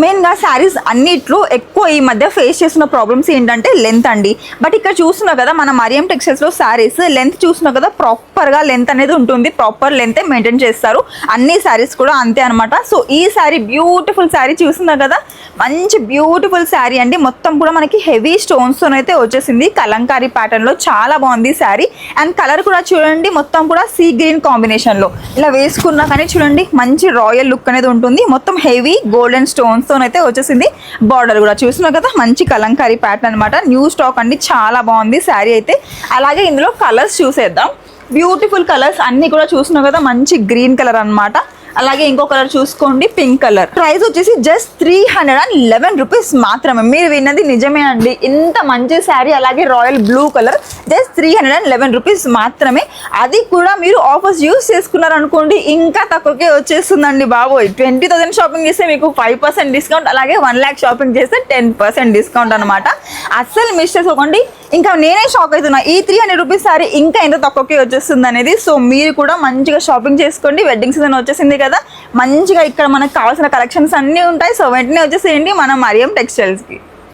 మెయిన్గా శారీస్ అన్నిట్లో ఎక్కువ ఈ మధ్య ఫేస్ చేస్తున్న ప్రాబ్లమ్స్ ఏంటంటే లెంత్ అండి. బట్ ఇక్కడ చూస్తున్నావు కదా మన మరియం టెక్స్టైల్స్లో శారీస్ లెంత్ చూస్తున్నావు కదా, ప్రాపర్గా లెంత్ అనేది ఉంటుంది, ప్రాపర్ లెంతే మెయింటైన్ చేస్తారు. అన్ని శారీస్ కూడా అంతే అనమాట. సో ఈ శారీ బ్యూటిఫుల్ శారీ చూస్తున్నావు కదా, మంచి బ్యూటిఫుల్ శారీ అండి. మొత్తం కూడా మనకి హెవీ స్టోన్స్తో అయితే వచ్చేసింది, కలంకారీ ప్యాటర్న్లో చాలా బాగుంది శారీ. అండ్ కలర్ కూడా చూడండి, మొత్తం కూడా సీ గ్రీన్ కాంబినేషన్లో ఇలా వేసుకున్నా కానీ చూడండి మంచి రాయల్ లుక్ అనేది ఉంటుంది. మొత్తం హెవీ గోల్డెన్ స్టోన్స్తో అయితే వచ్చేసింది. బార్డర్ కూడా చూస్తున్నావు కదా, మంచి కలంకారీ ప్యాటర్న్ అనమాట. న్యూ స్టాక్ అండి, చాలా బాగుంది శారీ అయితే. అలాగే ఇందులో కలర్స్ చూసేద్దాం. బ్యూటిఫుల్ కలర్స్ అన్నీ కూడా చూస్తున్నావు కదా, మంచి గ్రీన్ కలర్ అనమాట. అలాగే ఇంకో కలర్ చూసుకోండి, పింక్ కలర్. ప్రైస్ వచ్చేసి జస్ట్ 311 రూపీస్ మాత్రమే. మీరు విన్నది నిజమే అండి, ఇంత మంచి శారీ. అలాగే royal blue colour just 311 rupees మాత్రమే. అది కూడా మీరు ఆఫర్స్ యూస్ చేసుకున్నారనుకోండి ఇంకా తక్కువకే వచ్చేస్తుందండి బాబోయ్. 20,000 షాపింగ్ చేస్తే మీకు 5% డిస్కౌంట్, అలాగే 1 lakh షాపింగ్ చేస్తే 10% డిస్కౌంట్ అనమాట. అస్సలు మిస్ చేసుకోకండి. ఇంకా నేనే షాక్ అవుతున్నా, ఈ 300 రూపీస్ శారీ ఇంకా ఎంత తక్కువకే వచ్చేస్తుంది అనేది. సో మీరు కూడా మంచిగా షాపింగ్ చేసుకోండి. వెడ్డింగ్ సీజన్ వచ్చేసింది కదా, మంచిగా ఇక్కడ మనకు కావాల్సిన కలెక్షన్స్ అన్నీ ఉంటాయి. సో వెంటనే వచ్చేసేయండి మన మరియం టెక్స్టైల్స్కి.